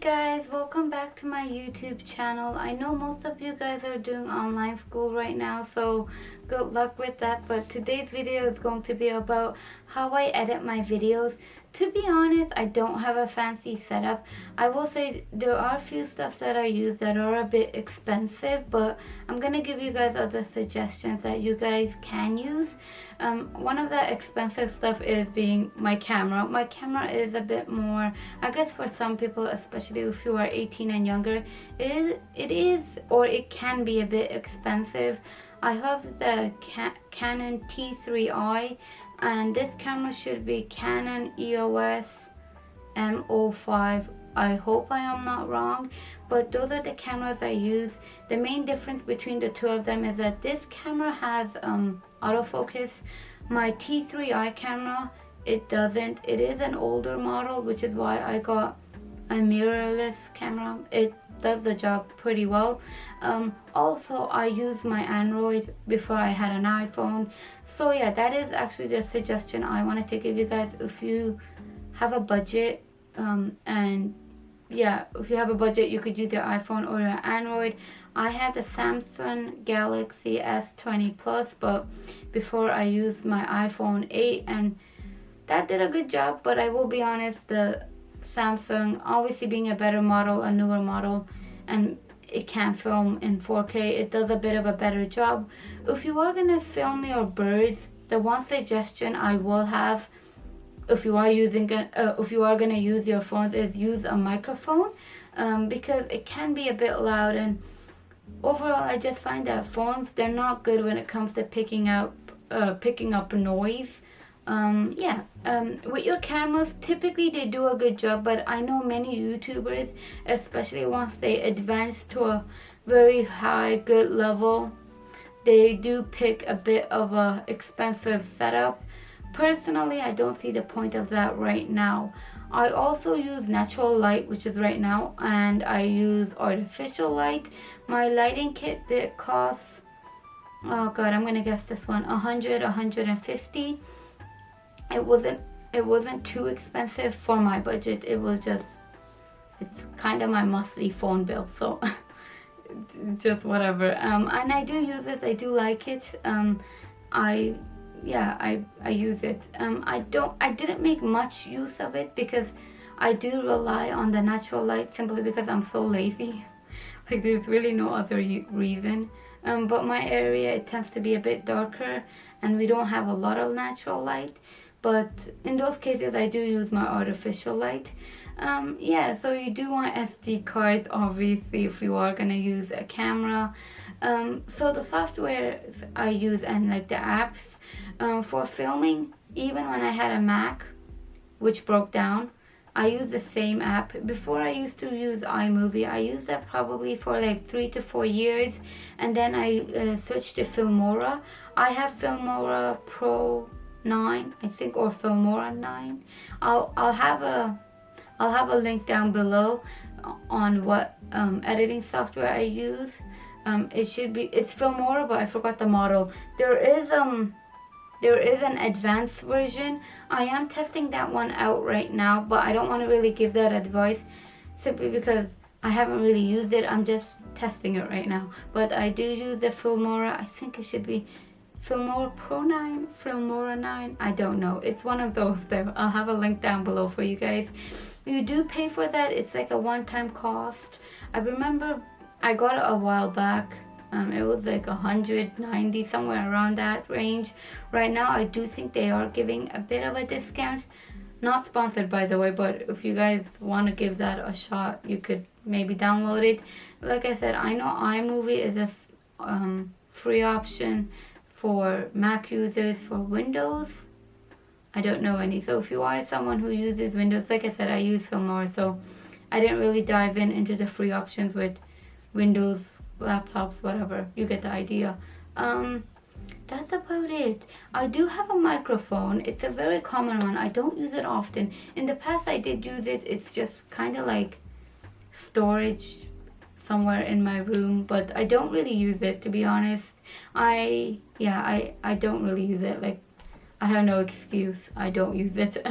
guys, welcome back to my YouTube channel. I know most of you guys are doing online school right now, so good luck with that. But today's video is going to be about how I edit my videos. To be honest, I don't have a fancy setup. I will say there are a few stuff that I use that are a bit expensive, but I'm gonna give you guys other suggestions that you guys can use. One of the expensive stuff is being my camera. My camera is a bit more, I guess for some people, especially if you are 18 and younger, it is or it can be a bit expensive. I have the Canon T3i, and this camera should be Canon EOS M5. I hope I am not wrong, but those are the cameras I use. The main difference between the two of them is that this camera has autofocus. My T3i camera, it doesn't. It is an older model, which is why I got a mirrorless camera. It does the job pretty well. Also, I use my Android before I had an iPhone. So yeah, that is actually the suggestion I wanted to give you guys. If you have a budget, and yeah, if you have a budget, you could use your iPhone or your Android. I have the Samsung Galaxy S20 Plus, but before I used my iPhone 8, and that did a good job. But I will be honest, the Samsung, obviously being a better model, a newer model, and it can film in 4K, it does a bit of a better job. If you are gonna film your birds, the one suggestion I will have, if you are gonna use your phone, is use a microphone, because it can be a bit loud. And overall, I just find that phones, they're not good when it comes to picking up noise. With your cameras, typically they do a good job, but I know many YouTubers, especially once they advance to a very high good level, they do pick a bit of a expensive setup. Personally, I don't see the point of that right now. I also use natural light, which is right now, and I use artificial light. My lighting kit that costs, oh god, I'm gonna guess this one, 150. It wasn't too expensive for my budget. It's kind of my monthly phone bill, so it's just whatever. And I do use it. I do like it. I use it. I didn't make much use of it because I do rely on the natural light simply because I'm so lazy. Like, there's really no other reason. But my area, it tends to be a bit darker, and we don't have a lot of natural light. But in those cases, I do use my artificial light. So you do want SD cards, obviously, if you are gonna use a camera. So the software I use and like the apps for filming, even when I had a Mac, which broke down, I use the same app. Before, I used to use iMovie. I used that probably for like 3 to 4 years, and then I switched to Filmora. I have Filmora Pro 9, I think, or Filmora 9. I'll have a link down below on what editing software I use. It's Filmora, but I forgot the model. There is an advanced version. I am testing that one out right now, but I don't want to really give that advice simply because I haven't really used it. I'm just testing it right now. But I do use the Filmora. I think it should be Filmora Pro 9, Filmora 9, I don't know. It's one of those there. I'll have a link down below for you guys. You do pay for that. It's like a one-time cost. I remember I got it a while back. It was like 190, somewhere around that range. Right now, I do think they are giving a bit of a discount. Not sponsored, by the way, but if you guys want to give that a shot, you could maybe download it. Like I said, I know iMovie is a free option for Mac users. For Windows, I don't know any. So if you are someone who uses Windows, like I said, I use Filmora, so I didn't really dive into the free options with Windows laptops, whatever. You get the idea. That's about it. I do have a microphone. It's a very common one. I don't use it often. In the past, I did use it. It's just kind of like storage somewhere in my room, but I don't really use it, to be honest. I don't really use it. Like, I have no excuse. I don't use it.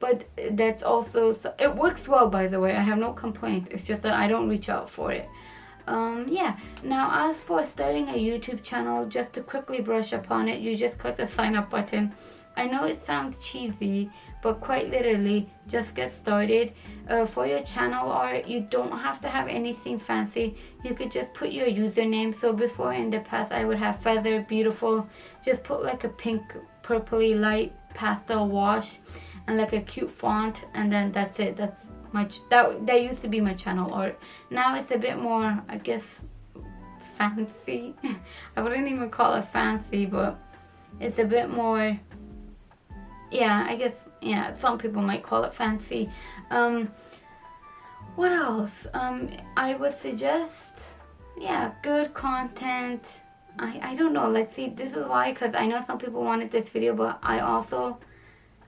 but that's also, it works well, by the way. I have no complaints. It's just that I don't reach out for it. Yeah, now as for starting a YouTube channel, just to quickly brush upon it, you just click the sign up button. I know it sounds cheesy, but quite literally, just get started. For your channel art, you don't have to have anything fancy. You could just put your username. So before, in the past, I would have Feather Beautiful. Just put like a pink, purpley light pastel wash and like a cute font, and then that's it. That's that used to be my channel art. Now it's a bit more, I guess, fancy. I wouldn't even call it fancy, but it's a bit more, yeah, I guess, yeah, some people might call it fancy. What else? I would suggest, yeah, good content. I don't know, like, see, this is why, because I know some people wanted this video, but I also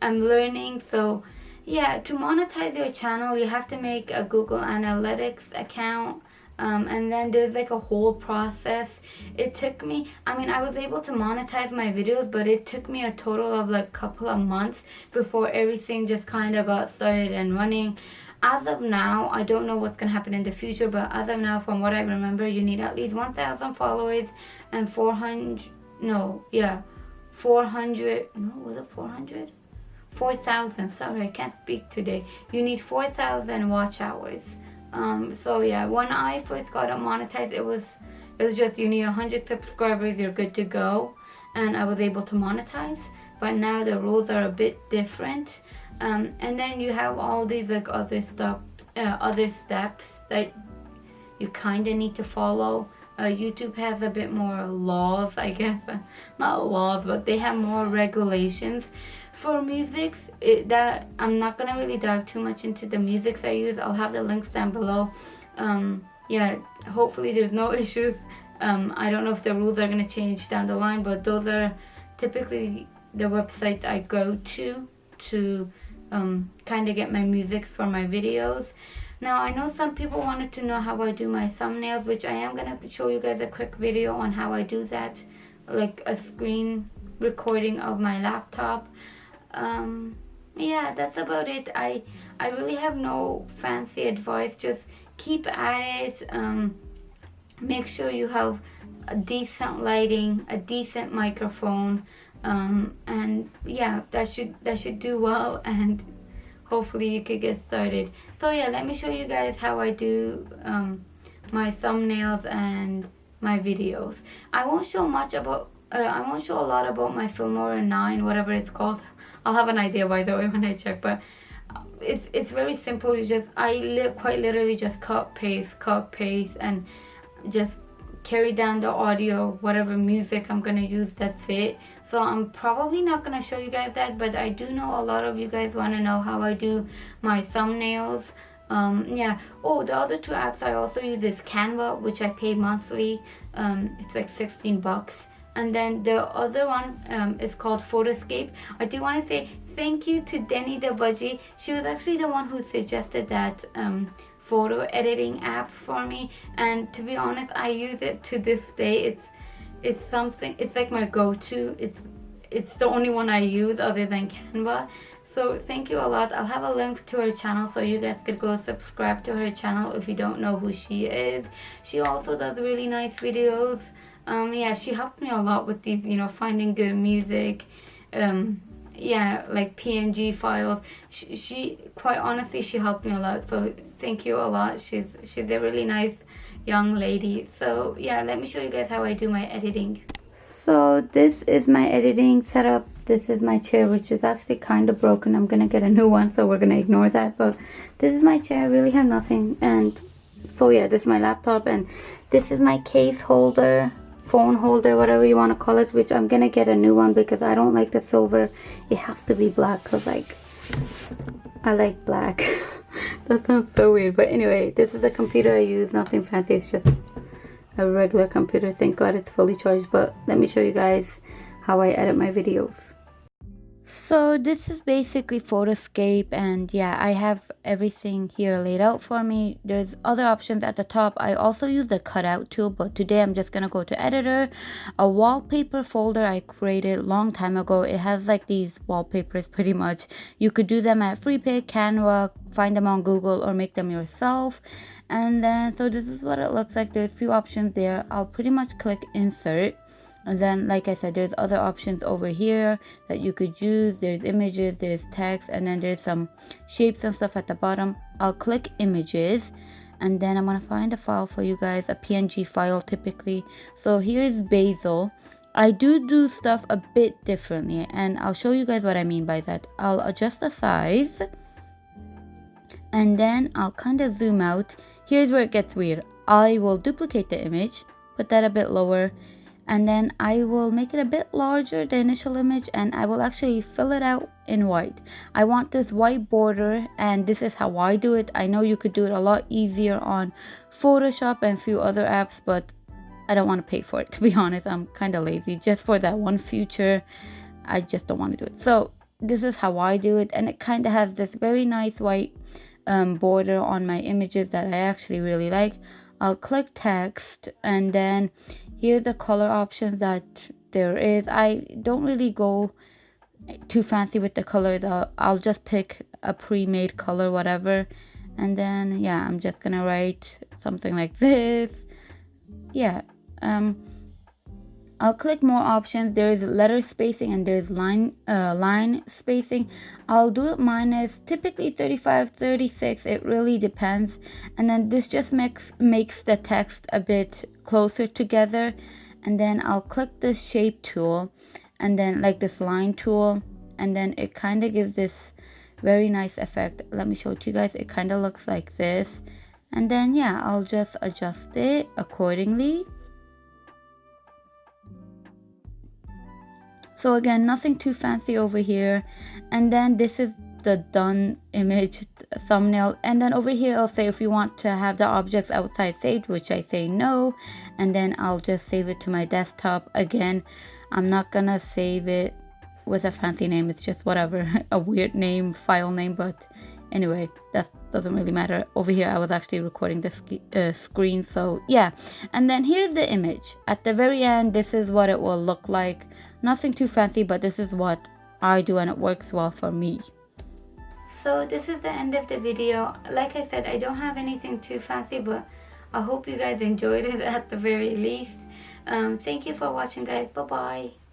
am learning. So yeah, to monetize your channel, you have to make a Google Analytics account, and then there's like a whole process. It took me, I mean, I was able to monetize my videos, but it took me a total of like a couple of months before everything just kind of got started and running. As of now, I don't know what's gonna happen in the future, but as of now, from what I remember, you need at least 1,000 followers and 400, no, yeah, 400, no, was it 400? 4,000, sorry, I can't speak today. You need 4,000 watch hours. So yeah, when I first got it monetized, it was just, you need 100 subscribers, you're good to go, and I was able to monetize. But now the rules are a bit different, and then you have all these like other steps that you kind of need to follow. YouTube has a bit more laws, I guess. Not laws, but they have more regulations. For musics, that I'm not gonna really dive too much into the musics I use. I'll have the links down below. Yeah, hopefully there's no issues. I don't know if the rules are gonna change down the line, but those are typically the websites I go to kind of get my musics for my videos. Now, I know some people wanted to know how I do my thumbnails, which I am gonna show you guys a quick video on how I do that, like a screen recording of my laptop. Yeah, that's about it. I really have no fancy advice. Just keep at it. Make sure you have a decent lighting, a decent microphone, and yeah, that should do well, and hopefully you could get started. So yeah, let me show you guys how I do my thumbnails and my videos. I won't show much about I won't show a lot about my Filmora 9, whatever it's called. I'll have an idea, by the way, when I check, but it's very simple. You just, quite literally just cut, paste, and just carry down the audio, whatever music I'm gonna use, that's it. So I'm probably not gonna show you guys that, but I do know a lot of you guys want to know how I do my thumbnails. Yeah. Oh, the other two apps I also use is Canva, which I pay monthly. It's like 16 bucks. And then the other one is called Photoscape. I do want to say thank you to Denny The Budgie. She was actually the one who suggested that photo editing app for me, and to be honest, I use it to this day. It's something, it's like my go-to. It's the only one I use other than Canva. So thank you a lot. I'll have a link to her channel so you guys could go subscribe to her channel if you don't know who she is. She also does really nice videos. Yeah, she helped me a lot with these, you know, finding good music, yeah, like PNG files. She quite honestly, she helped me a lot, so thank you a lot. She's a really nice young lady. So yeah, let me show you guys how I do my editing. So this is my editing setup. This is my chair, which is actually kind of broken. I'm gonna get a new one, so we're gonna ignore that, but this is my chair. I really have nothing. And so yeah, this is my laptop, and this is my case holder, phone holder, whatever you want to call it, which I'm gonna get a new one because I don't like the silver. It has to be black because like I like black. That sounds so weird, but anyway, this is the computer I use. Nothing fancy, it's just a regular computer. Thank God it's fully charged. But let me show you guys how I edit my videos. So this is basically Photoscape, and yeah, I have everything here laid out for me. There's other options at the top. I also use the cutout tool, but today I'm just gonna go to editor. A wallpaper folder I created a long time ago. It has like these wallpapers pretty much. You could do them at FreePic, Canva, find them on Google, or make them yourself. And then so this is what it looks like. There's a few options there. I'll pretty much click insert. And then, like I said, there's other options over here that you could use. There's images, there's text, and then there's some shapes and stuff at the bottom. I'll click images, and then I'm gonna find a file for you guys, a PNG file typically. So here's basil. I do stuff a bit differently, and I'll show you guys what I mean by that. I'll adjust the size, and then I'll kind of zoom out. Here's where it gets weird. I will duplicate the image, put that a bit lower, and then I will make it a bit larger, the initial image, and I will actually fill it out in white. I want this white border, and this is how I do it. I know you could do it a lot easier on Photoshop and a few other apps, but I don't want to pay for it, to be honest. I'm kind of lazy. Just for that one feature, I just don't want to do it. So this is how I do it, and it kind of has this very nice white border on my images that I actually really like. I'll click text, and then here's the color options that there is. I don't really go too fancy with the colors. I'll just pick a pre-made color, whatever, and then yeah, I'm just gonna write something like this. Yeah, I'll click more options. There's letter spacing and there's line spacing. I'll do it minus typically 35, 36. It really depends. And then this just makes the text a bit closer together. And then I'll click the shape tool, and then like this line tool, and then it kind of gives this very nice effect. Let me show it to you guys. It kind of looks like this. And then yeah, I'll just adjust it accordingly. So again, nothing too fancy over here. And then this is the done image thumbnail. And then over here, I'll say if you want to have the objects outside saved, which I say no. And then I'll just save it to my desktop. Again, I'm not gonna save it with a fancy name. It's just whatever, a weird name, file name. But anyway, that doesn't really matter. Over here, I was actually recording the screen. So yeah. And then here's the image. At the very end, this is what it will look like. Nothing too fancy, but this is what I do, and it works well for me. So this is the end of the video. Like I said, I don't have anything too fancy, but I hope you guys enjoyed it at the very least. Thank you for watching, guys. Bye bye.